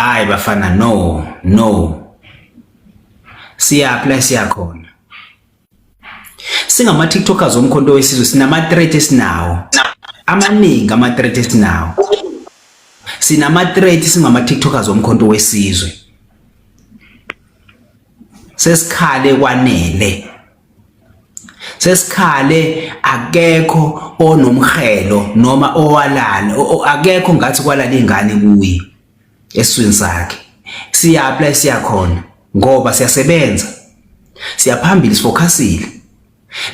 Hayi bafana, no. Siyapply siyakhona. Singama TikTokers omkhonto wesizwe sinama-threat esinawo. Amaningi ama-threat esinawo. Sinama-threat singama TikTokers omkhonto wesizwe. Sesikhale kwanele. Sesikhale akekho onomkhelo noma owalala akekho ngathi kwalala ingane kuyi eswini sakhe. Siyapply siyakhona ngoba siyasebenza. Siyaphambili sifocusile.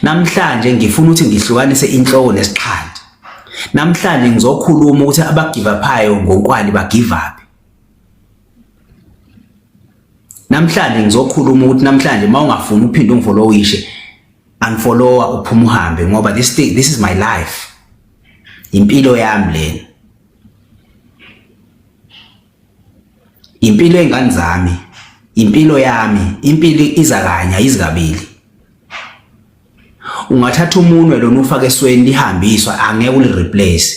Namhlanje ngifuna ukuthi ngihlukanise inhloko nesixhandi. Namhlanje ngizokhuluma ukuthi abagive uphayo ngokwali bagive up. Namhlanje ngizokhuluma ukuthi namhlanje mawungafuni uphinde ungifollowishe unfollowa uphuma uhambe ngoba this is my life. Impilo yami lena. Impilo engane zami, impilo yami, impilo iza kanye ayizikabili. Ungathatha umunwe lona ufake esweni lihambiswa angeke uli replace.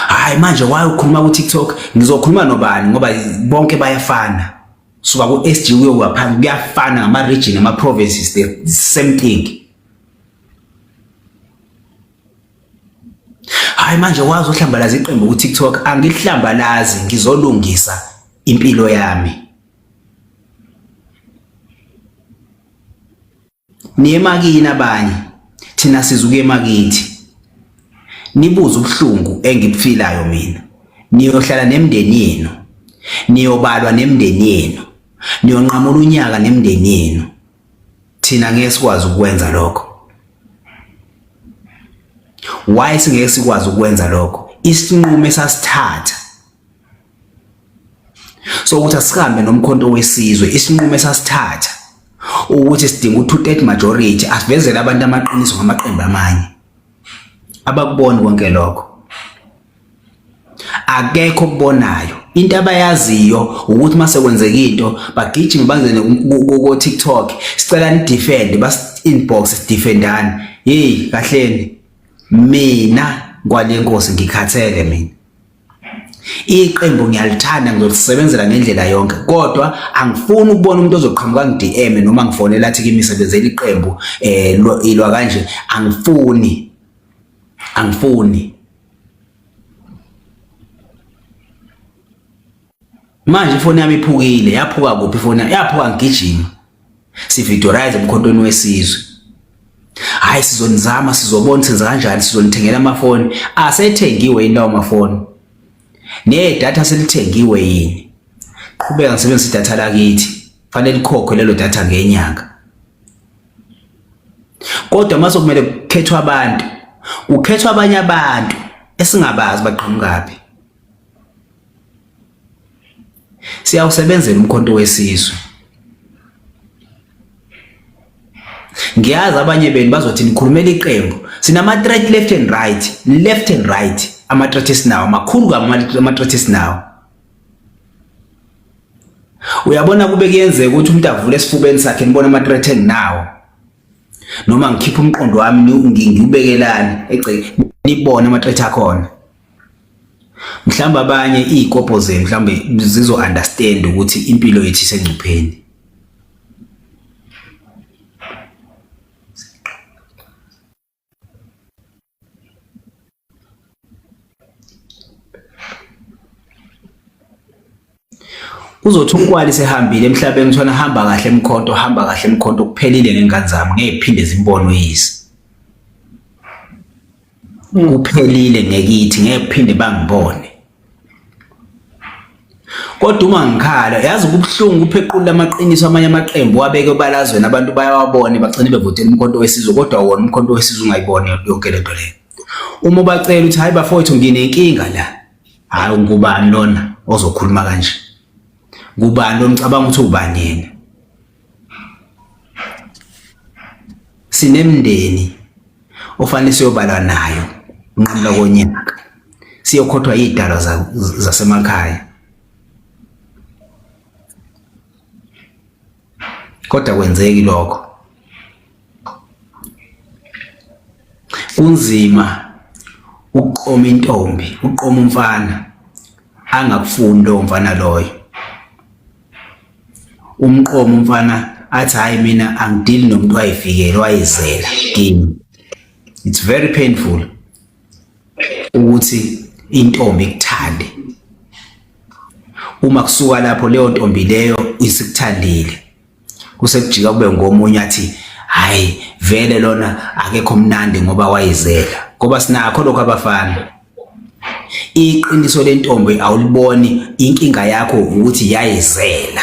Hayi manje why ukhuluma ku TikTok? Ngizokhuluma nobani ngoba bonke bayafana. Suka ku SG uyowa phansi kuyafana ngama region ama provinces the same thing. Hayi manje wazi uhlambalaza iqembu ku TikTok, angihlambalazi ngizolungisa impilo yami. Niyemakini abanye thina sizuke emakithi. Nibuza ubuhlungu engibuphilayo mina. Niyohlala nemndeni yenu. Niyobalwa nemndeni yenu. Niyonqamula unyaka nemndeni yenu. Thina ngeke sikwazi ukwenza lokho. Why singeke sikwazi ukwenza lokho? Isinqumo esasithatha so ukuthi asihambe nomkhonto wesizwe, isinqumo esasithatha ukuthi sidinga u2/3 majority asivezele abantu amaqiniso ngamaqembu amanye. Abakubona konke lokho. Akekho okubonayo. Into abayaziyo ukuthi mase kwenzeka into bagijima bangene ku TikTok sicela ni defend bas inbox defendani. Hey kahleni mina kwale nkosi ngikhathele mina. Iqembu ngiyalithanda ngizolisebenzela ngendlela yonke kodwa angifuni ukubona umuntu ozoqhamuka ngi-DM noma ngifonela athi kimisebenzele iqembu ilwa kanje. Angifuni. Manje ifoni yami iphukile. Yaphuka kuphi ifoni? Yaphuka ngigijima. Sivideorize emkhontweni wesizwe. Hayi sizonizama sizobona senza kanjani sizonithengela amafoni. Asethengiwe yini lawo mafoni? Data selithengiwe yini? Qhubeka ngisebenzisa idatha lakithi. Fanele likhokhe lelo data ngenyanga. Kodwa mase kumele kukhethwa abantu. Ukhethwa abanye abantu esingabazi baqhamukaphi. Siyawusebenzela umkhonto wesizwe. Ngiyazi abanye benu bazothi nikhulumela iqembu. Sinama-threat left and right. Ama-threat esinawo makhulu ama-threat esinawo. Uyabona kube kuyenzeka ukuthi umuntu avule esifubeni sakhe nibone ama-threat enginawo. Noma ngikhipha umqondo wami ngiubekelane nibone ama-threat akhona. Mhlamba abanye izikopo zenu mhlambe zizo understand ukuthi impilo yethu isengcupheni. Uzothi ukwali sehambile emhlabeni uthona hamba kahle emkhonto kuphelile ngengane zami ngeke iphinde zimbono yisi. Kuphelile ngekithi ngeke iphinde bangibone. Kodwa uma ngikhala yazi kubuhlungu kuphequla amaqiniso amanye amaqembu wabeke balazweni abantu bayawabona bagcine bevotela umkhonto wesizwe kodwa wona umkhonto wesizwe ungayibone yonke lento le. Uma bacela ukuthi hayi bafowethu nginenkinga la. Hayi ngubani lona ozokhuluma kanje? Ngubani lo ngicabanga ukuthi ubani yena? Sinemndeni ofanele siyobalwa nayo unqamula konyaka. Siyokhothwa izidalwa zasemakhaya. Kodwa kwenzeki lokho. Kunzima uqoma intombi uqoma umfana angakufuni lo mfana loyo umqoma umfana athi hayi mina angidili nomuntu wayifikela wayizela kimi. It's very painful ukuthi intombi ikuthande uma kusuka lapho leyo ntombi leyo isikuthandile kusekujika kube ngomunye athi hayi vele lona akekho mnandi ngoba wayizela ngoba sinakho lokho abafana. Iqiniso lentombi awuliboni inkinga yakho ukuthi yayizela.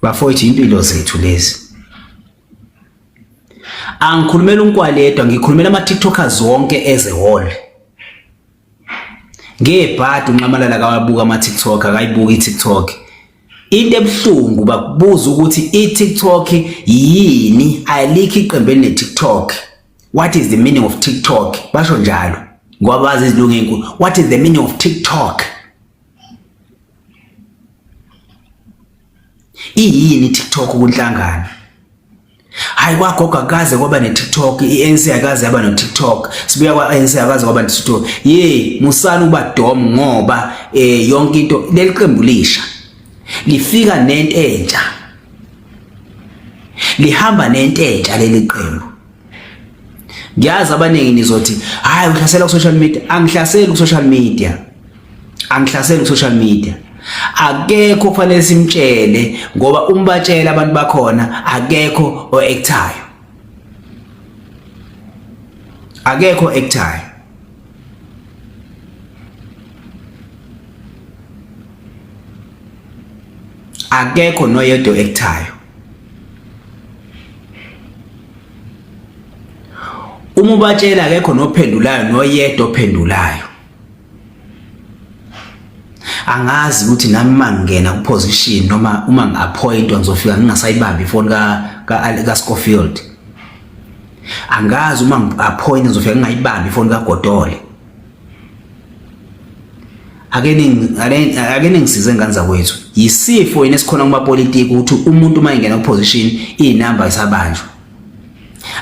Bafowethu impilo zethu lezi. Angikhulumela unkwaledwa ngikhulumela ama TikTokers wonke as a whole. Ngebhadi unqamalala kawabuka ama TikTok akayibuka iTikTok. Into ebhlungu bakubuza ukuthi iTikTok yini alikho iqembeni neTikTok. What is the meaning of TikTok? Basho njalo ngoba bazi izilungu enkulu. What is the meaning of TikTok? Iyini TikTok kunhlangana? Hayi kwagoga kaze kwaba neTikTok, iANC akaze yaba noTikTok. Sibuya kwaANC akaze kwaba neTikTok. Musana uba dom ngoba yonke into leliqembu lisha. Lifika nento entsha. Lihamba nento entsha leli qembu. Ngiyazi abaningi nizothi hayi uhlasela ku social media. Angihlaseli ku social media. Angihlaseli ku social media. Akekho kufanele simtshele ngoba umbatshela abantu bakhona akekho oactayo. Akekho actayo. Akekho noyedwa actayo. Uma ubatshela akekho nophendulayo noyedwa ophendulayo. Angazi ukuthi nami mangena ku position noma uma ngiappointwa ngizofika ngingasayibambi ifoni ka Scofield. Angazi uma ngiappoint ngizofika ngingayibambi ifoni kaGodole. Akene ngisize ngani zakwethu. Yisifo yini esikhona kuma politiki ukuthi umuntu uma engena ku position inamba isabanjwa.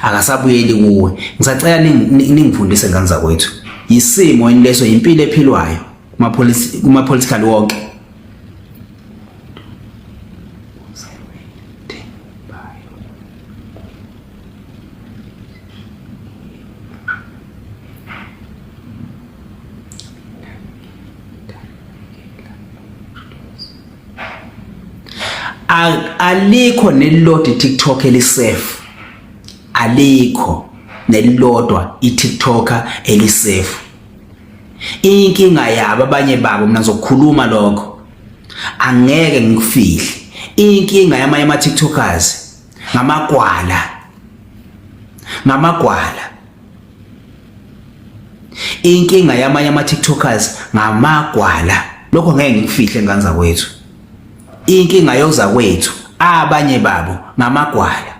Akasabuyeli kuwe. Ngisacela ningifundise ngani zakwethu. Yisimo yini leso impilo ephilwayo. Kuma political wonke. Alikho nelilodwa iTikTok elisafe. Alikho nelilodwa iTikToker elisafe. Inkinga yabo abanye babo mina ngizokhuluma lokho angeke ngikufihle. Inkinga yamanye ama TikTokers ngamagwala. Inkinga yamanye ama TikTokers ngamagwala. Lokho ngeke ngikufihle ngani zakwethu. Inkinga yoza kwethu abanye babo ngamagwala.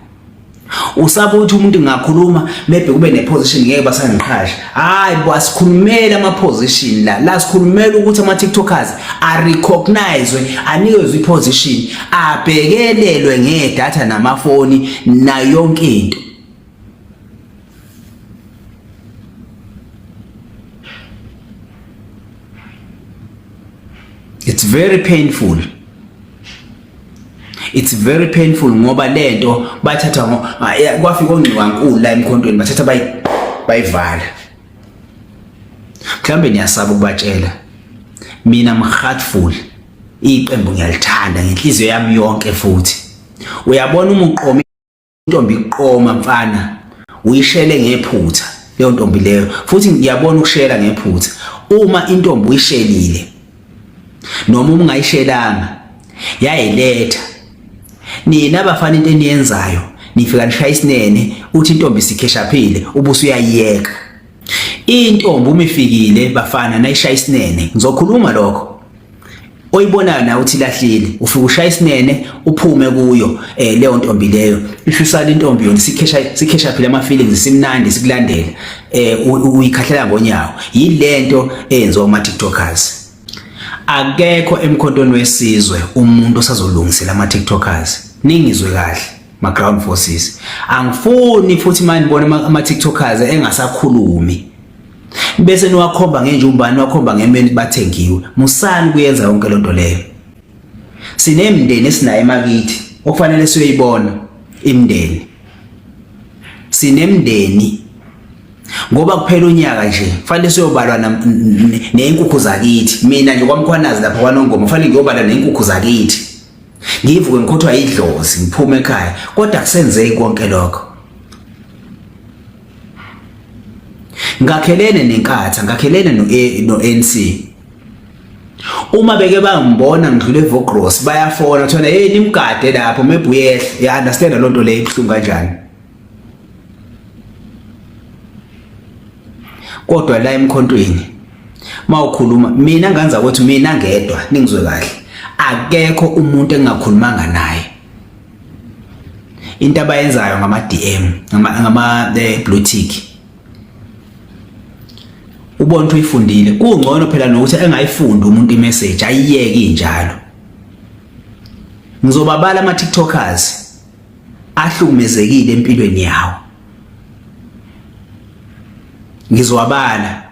Usaba ukuthi umuntu ngakhuluma maybe kube neposition ngeke basangiqhasha. Hayi basikhulumela ama position la sikhulumela ukuthi ama TikTokers arecognize anikezwe iposition abhekelelwe ngedata namafoni na yonke into. It's very painful. It's very painful ngoba lento bathatha kwafika ongqiwa nkulu la emkhontweni bathatha bayivala. Mhlambe niyasaba ukubatshela. Mina I'm heartful. Iqembu ngiyalithanda ngenhliziyo yami yonke futhi. Uyabona uma uqoma intombi iqoma mfana uyishele ngephutha leyo ntombi leyo futhi ngiyabona ukushela ngephutha. Uma intombi uyishelile noma ungayishelanga yayiletha nina abafana into eniyenzayo nifika nishaya isinene uthi intombi sikheshaphile ubuso uyayiyeka. Intombi uma ifikile bafana nayishaya isinene ngizokhuluma lokho. Oyibonayo na uthi lahlile ufika ushaya isinene uphume kuyo leyo ntombi leyo ifisala intombi yona sikheshaphile ama feelings simnandi sikulandela uyikhahlela ngonyawo. Yilento eyenziwa ama TikTokers. Akekho emkhontweni wesizwe umuntu osazolungisela ama TikTokers. ningizwe kahle ma ground forces. Angifuni futhi manje ngibone ama TikTokers engasakhulumi. Bese niwakhomba ngenjumbani, niwakhomba ngemeni bathengiwe. Musani kuyenza yonke lonto leyo. Sinemndeni esinayo emakithi okufanele siyoyibona imndeni. Sinemndeni ngoba kuphela unyaka nje kufanele siyobalwa nezinkukhu zakithi. Mina nje kwamkhwanazi lapha kwaNongoma kufanele ngiyobalwa nezinkukhu zakithi. Ngivuke ngikhothwa idlozi ngiphume ekhaya kodwa akusenzeki konke lokho. Ngakhelene nenkatha, ngakhelene no-ANC. Uma beke bangibona ngidlule eVogros bayafona thona hey nimgade lapho maybe uyehle. Ya understand lonto le ibhlungu kanjani. Kodwa la emkhontweni mawukhuluma mina nganza ukuthi mina ngedwa ningizwe kahle. Akekho umuntu engakhulumanga naye. Into abayenzayo ngama DM, ngama blue tick. Ubona ukuthi uyifundile. Kungcono phela nokuthi engayifunda umuntu imessage ayiyeke injalo. Ngizobabala ama TikTokers ahlukumezekile empilweni yawo. Ngizowabala.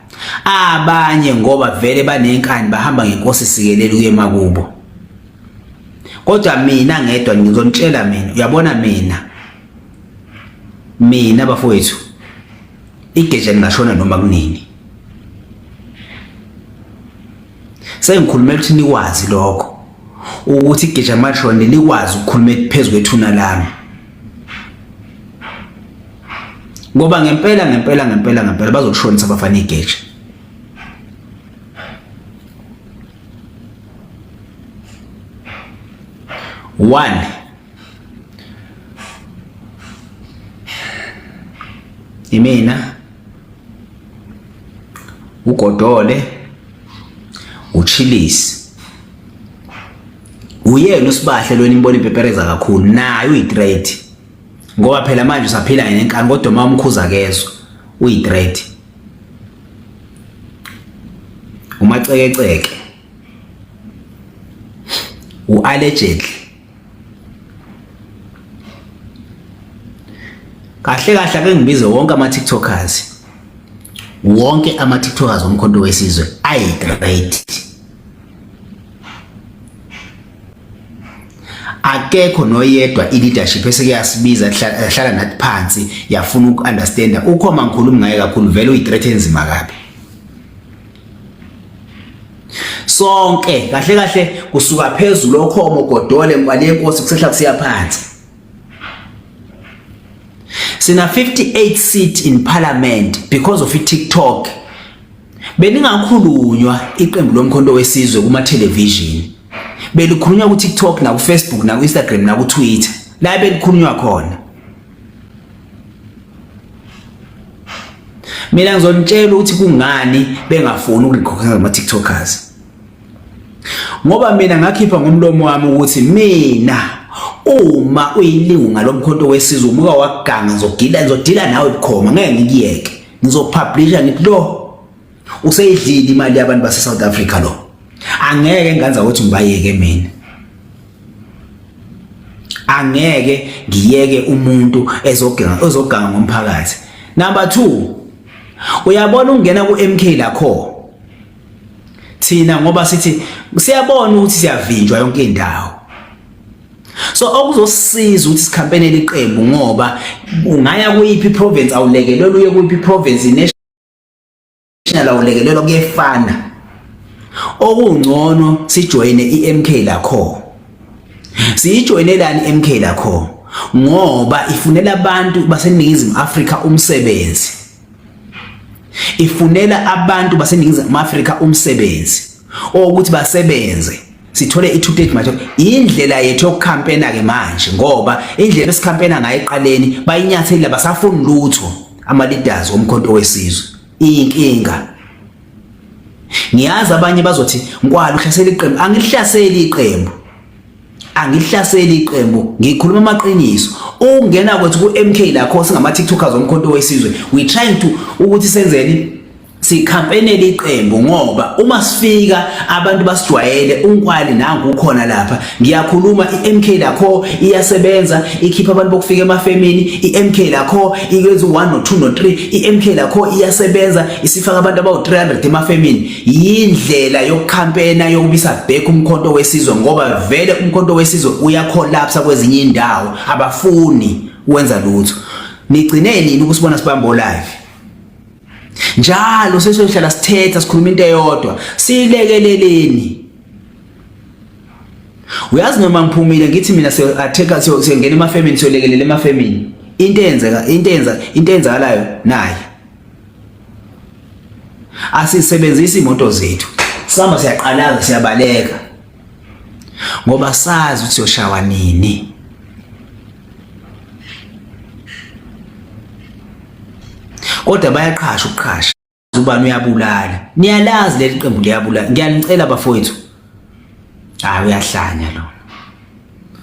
Abanye ngoba vele banenkani bahamba ngenkosi sikelele kuye makubo. Kodwa mina ngedwa ngizonitshela mina, uyabona mina bafowethu igeja ngashona noma kunini. Sengikhulumela ukuthi nikwazi lokho ukuthi igeja mashone likwazi ukukhuluma phezulu kwethuna lami. Ngoba ngempela bazokushonisa abafana igeja. One, imina uGodole uChillis uyena uSibahle lo nimbona ipepereza kakhulu naye uyitrade ngoba phela manje usaphila nenkani kodwa uma umkhuza kezo uyitrade umacekeceke uallegedly kahle ake ngibize wonke ama TikTokers. Wonke ama TikTokers omkhonto wesizwe ayitrade. Akekho noyedwa ileadership esekuyasibiza hlala nathi phansi yafuna ukunderstanda ukhoma ngikhuluma ngaye kakhulu vele uyitrade enzima kabi. Sonke kahle kusuka phezulu okhomo uGodole ngwale yenkosi kusehla kusiya phansi. Sina 58 seats in parliament because of TikTok. Beningakhulunywa iqembu lomkhonto wesizwe kuma television. Belikhulunywa ku TikTok na ku Facebook na ku Instagram na ku Twitter. La belikhulunywa khona. Mina ngizonitshela ukuthi kungani bengafuni ukulikhokhela ama TikTokers. Ngoba mina ngakhipha ngomlomo wami ukuthi mina uma uyilunga lomkhonto wesizwe umuka waganga ngizodila nawe bukhoma ngeke ngikiyeke ngizopublisha ngithi lo useyidlile imali yabantu base South Africa lo angeke nganza ukuthi ngibayeke mina angeke ngiyeke umuntu ezoganga ngomphakathi. Number 2 uyabona ungena ku MK lakho thina ngoba sithi siyabona ukuthi siyavinjwa yonke indawo. So okuzosiza ukuthi sikhampenele iqembu ngoba ungaya kuyiphi province awulekelelo uye kuyiphi province national awulekelelo kuyefana. Okungcono sijoyine iMK lakho. Siyijoyinelani iMK lakho ngoba ifunela abantu baseNingizimu Afrika umsebenzi. Ifunela abantu baseNingizimu Afrika umsebenzi ukuthi basebenze. Sithole i-2-stage match indlela yethu yokukhampena ke manje ngoba indlela esikhampena ngayo eqaleni bayinyathela basafuna lutho ama leaders omkhonto wesizwe. Inkinga ngiyazi abanye bazothi nkwalo uhlasela iqembu. Angihlaseli iqembu ngikhuluma amaqiniso. Ungena kwethu ku MK lakho singama TikTokers omkhonto wesizwe we trying to ukuthi senzeni sikhampenela iqembu ngoba uma sifika abantu basijwayele unkwali nangu ukhona lapha ngiyakhuluma iMK lakho iyasebenza ikhipha abantu bokufika emafemini iMK lakho ikwenza u1 no2 no3 iMK lakho iyasebenza isifaka abantu abawu300 emafemini yindlela yokukhampena yokubisa back umkhonto wesizwe ngoba vele umkhonto wesizwe uyacollapse kwezinye indawo abafuni ukwenza lutho nigcine nini ukusibona sibambo live njalo sesiyohlala sithetha sikhuluma into eyodwa silekeleleni uyazi noma ngiphumile ngithi mina siyatheka siyongena emafemini siyolekelela emafemini into enzakalayo nayi asisebenzisa imoto zethu sihamba siyaqalaza siyabaleka ngoba sazi ukuthi siyoshawa nini kodwa bayaqhasha ukuqhasha ubani uyabulala niyalazi leli qembu liyabulala ngiyanicela bafowethu uyahlanya lo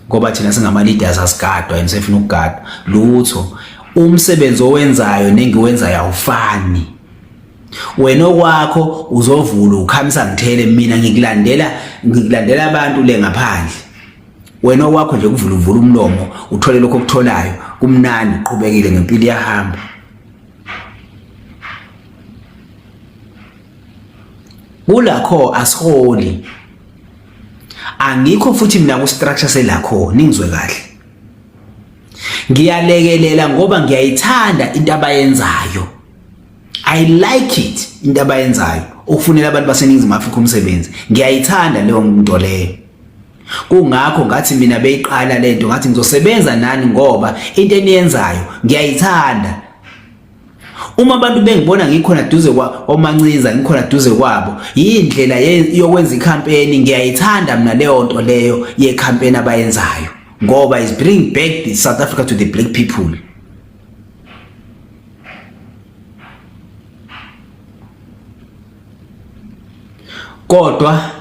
ngoba thina singama leaders asigadwa yini sefuna ukugadwa lutho umsebenzi owenzayo nengiwenzayo awufani wena okwakho uzovula ukhamisa ngithele mina ngikulandela abantu le ngaphandle wena okwakho nje kuvula umlomo uthole lokho okutholayo kumnani uqhubekile ngempilo yahamba kulakho asiholi angikho futhi mina ku structure selakho ningizwe kahle ngiyalekelela ngoba ngiyayithanda into abayenzayo I like it into abayenzayo ukufunela abantu baseningizimu Afrika umsebenzi ngiyayithanda leyo nto leyo kungakho ngathi mina beyiqala lento ngathi ngizosebenza nani ngoba into eniyenzayo ngiyayithanda uma abantu bengibona ngikhona duze kwaManciza ngikhona duze kwabo yindlela yokwenza icampaign ngiyayithanda mina leyo nto leyo yecampaign abayenzayo ngoba is bring back the South Africa to the black people kodwa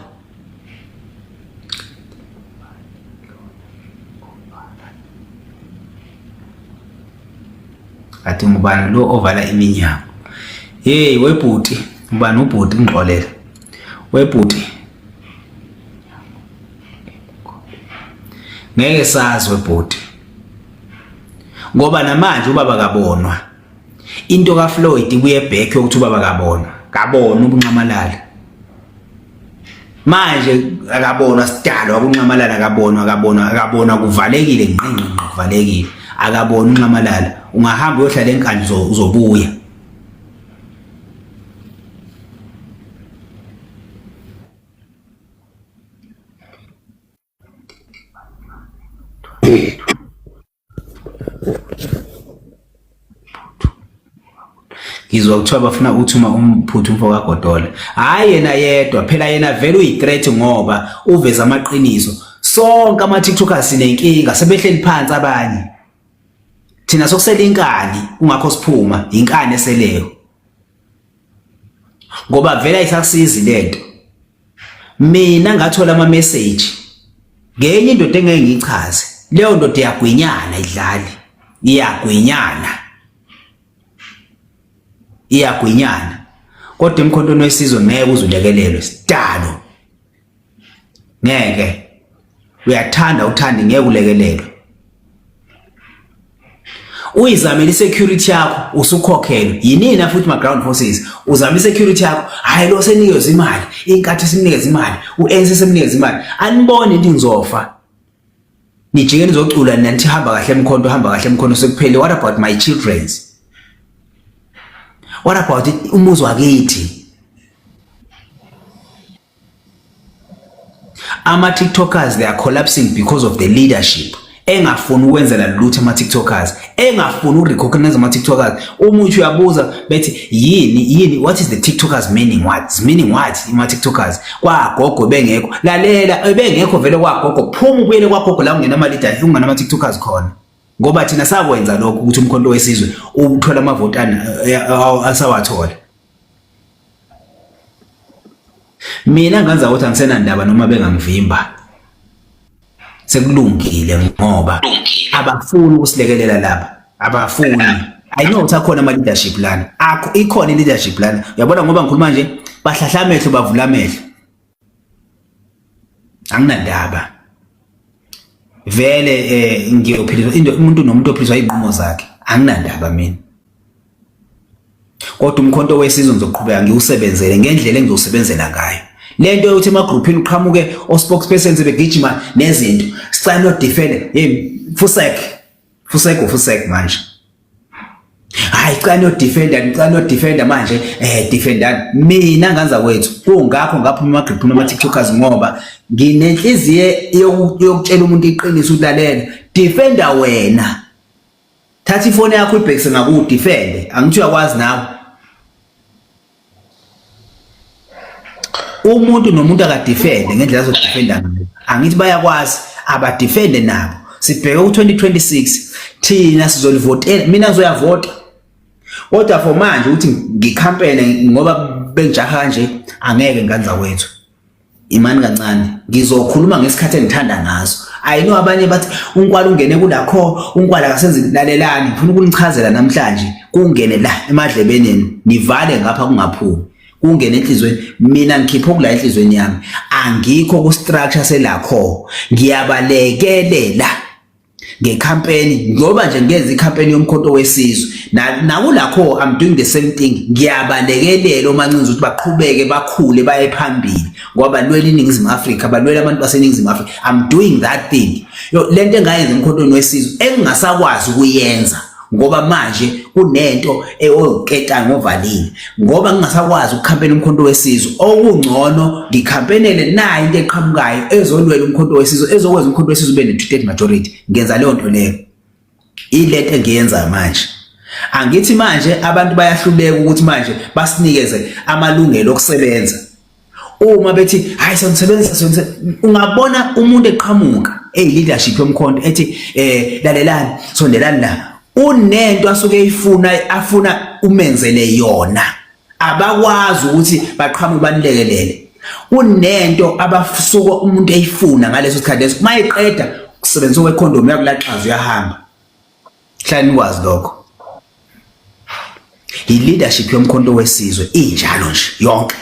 athi ngubani lo ovala iminyango hey webhuti ubani ubhuti ngixolela webhuti ngeke sazi webhuti ngoba namanje ubaba kabonwa into kaFloyd ibuye back yokuthi ubaba kabona ubunqamalala manje akabonwa sidalwa ubunqamalala akabonwa kuvalekile ngqingqi kuvalekile akabona unqamalala ungahamba uyohlala enkandla uzobuya ngizwa kuthiwa bafuna ukuthuma umphuthu umfo kaGodola hayi yena yedwa phela yena vele uyi-threat ngoba uveza amaqiniso sonke ama-TikTokers sinenkinga sebehleli phansi abanye thina sokusela inkani ungakho siphuma inkani eseleyo ngoba vele ayisakusizi lento mina ngathola ama message ngenye indoda engeke ngichaze leyo ndoda iyagwinyana idlali iyagwinyana kodwa emkhontweni wesizwe ngeke uzulekelelwe sidalo ngeke uyathanda uthandi ngeke ulekelelwe uyizamela security yakho usukhokhelwe yinina futhi ma ground forces uzama security yakho hayi lo senikeza imali inkathi simnikeza imali uNC semnikeza imali anibone into ngizofa nijike nizocula nithi hamba kahle emkhonto sekuphele what about my children's what about umuzi wakithi ama TikTokers they are collapsing because of the leadership engafuni ukwenzela lutho ama TikTokers engafuni urecognize ama TikTokers umuthi uyabuza bethi yini what is the TikTokers meaning what ama TikTokers kwagogo bengekho lalela bengekho vele kwagogo phuma ubuyele kwagogo la ungena ama leaders ungena ama TikTokers khona ngoba thina sakwenza lokho ukuthi umkhonto wesizwe uthola amavotana asawathola mina nganza ukuthi angisena ndaba noma bengangivimba sekulungile ngoba abafuni ukusilekelela lapha abafuni I know ukuthi akhona ama-leadership lana, ikhona i-leadership lana. Uyabona ngoba ngikhuluma nje bahlahla amehlo bavula amehlo, anginandaba vele. Ngiyophilisa umuntu nomuntu ophiliswa iy'nqumo zakhe, anginandaba mina. Kodwa umkhonto wesizwe ngizoqhubeka ngiwusebenzele ngendlela engizosebenzela ngayo. Lento yokuthi emagroupini uqhamuke o-spokespersons begijima nezinto sicela no-defender, Fusek manje. Hayi cela no-defender manje, defendani. Mina nganza kwethu kungakho ngaphuma emagroupini ama-TikTokers ngoba nginenhliziyo yokutshela umuntu iqiniso ulalela. Defender wena, thatha ifoni yakho uyibhekise ngaku-defende, angithi uyakwazi nawe. Umuntu nomuntu akadefende ngendlela azodefenda ngayo, angithi bayakwazi abadefende nabo. Sibheke ku-2026 thina sizolivotela, mina ngizoyavota. Kodwa for manje ukuthi ngikhampene ngoba bengijaha kanje angeke nganza kwethu. Imani kancane ngizokhuluma ngesikhathi engithanda ngaso. I know abanye bathi unkwala ungene kulakho, unkwala akasenzi lalelani. Ngifuna ukunichazela namhlanje kungene la emadlebeni nivale ngapha kungaphumi. Kungene enhlizweni, mina ngikhipha okula enhlizweni yami. Angikho ku structure selakho. Ngiyabalekelela ngekhampeni ngoba nje ngenza ikhampeni yomkhonto wesizwe. Nakulakho I'm doing the same thing. Ngiyabalekelela omancinzi ukuthi baqhubeke bakhule baye phambili ngoba balwela iNingizimu Afrika, balwela abantu baseNingizimu Afrika. I'm doing that thing. Lento engayenza emkhontweni wesizwe engingasakwazi ukuyenza ngoba manje kunento oyoketanga ovalile, ngoba ngingasakwazi ukukhampena umkhonto wesizwe. Okungcono ngikhampenele nayo into eqhamukayo ezolwela umkhonto wesizwe, ezokwenza umkhonto wesizwe ube ne-2/3 majority. Ngenza leyo nto leyo, ilento engiyenza manje. Angithi manje abantu bayahluleka ukuthi manje basinikeze amalungelo okusebenza. Uma bethi hayi songisebenzisa, ungabona umuntu eqhamuka leadership yomkhonto ethi lalelani sondelani la, unento asuke afuna umenzele yona. Abakwazi ukuthi baqhamuke banilekelele. Unento abasuka umuntu eyifuna ngaleso sikhathi leso, mayiqeda ukusebenzisa kwekhondom yakulaxaza uyahamba. Hlani nikwazi lokho. I-leadership yomkhonto wesizwe injalo nje yonke.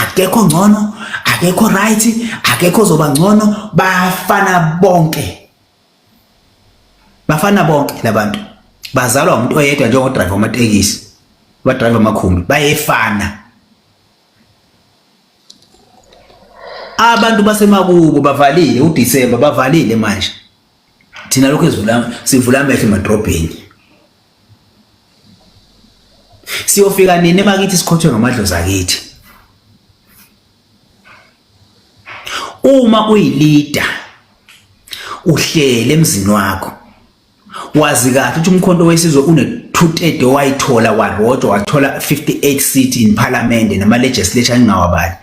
Akekho ngcono, akekho right, akekho zoba ngcono, bafana bonke. Bafana bonke labantu. Bazalwa umuntu oyedwa njengodriver wamatekisi, abadriver amakhumbi bayefana. Abantu basemakubo bavalile uDisemba, bavalile manje. Thina lokho sivula amehlo emadrobheni. Siyofika nini bakithi sikhothwe ngamadlozi akithi? Uma uyileader uhlele emzini wakho, wazi kahle ukuthi umkhonto wesizwe une-2/3 owayithola warojwa wathola 58 seats in parliament nama legislature ngingawabali.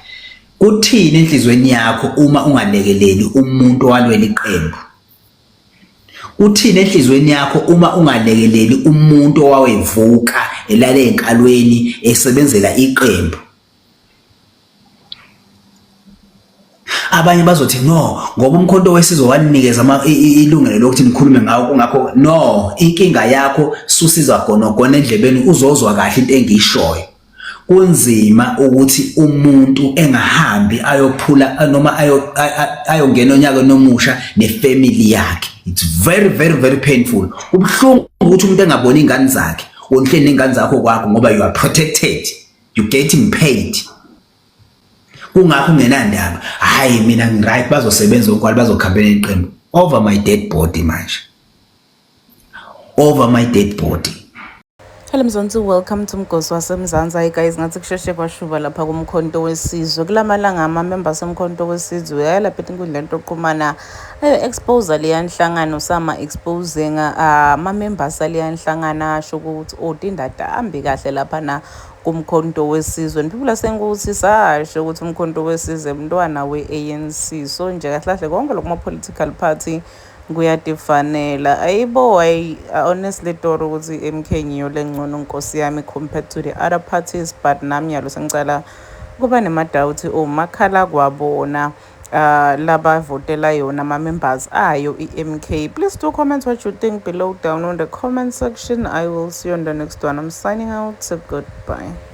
Kuthini enhlizweni yakho uma ungalekeleli umuntu owalwela iqembu? Uthini enhlizweni yakho uma ungalekeleli umuntu owawevuka elale enkalweni esebenzela iqembu? Abanye bazothi no ngoba umkhonto wesizwe waninikeza ilungelo lokuthi nikhulume ngawo, kungakho no. Inkinga yakho susiza gonogona endlebeni uzozwa kahle into engiyishoyo. Kunzima ukuthi umuntu engahambi ayophula noma ayongena onyaka nomusha nefamily yakhe. It's very very very painful. Ubhlungu ukuthi umuntu engaboni ingane zakhe, wonhle nengane zakho kwakho ngoba you are protected, you getting paid. Kungakho ungenandaba hayi mina ngiright bazosebenza okwali bazokhambela iqembu. Over my dead body manje, over my dead body. Hello Mzansi, welcome to Mgosi waseMzansi. Hi guys, ngathi kusheshe kwashuba lapha kumkhonto wesizwe. Kulamalanga ama-members omkhonto wesizwe ayalapha inkundla yokuxhumana expose leya nhlangano sama exposing ama-members leya nhlangano asho ukuthi odindada ambi kahle lapha na kumkhonto wesizwe. People are saying ukuthi sasho ukuthi umkhonto wesizwe umntwana we-ANC. So nje kahle kahle konke lokuma political party kuyadifanela. Ayibo honestly Toro ukuthi MK ngiyo lengcono nkosi yami compared to the other parties, but nami yalo sengicala kuba nemadawuthi makhala kwabona laba votela yona ama-members ayo i-MK. Please do comment what you think below down on the comment section. I will see you on the next one. I'm signing out. So goodbye.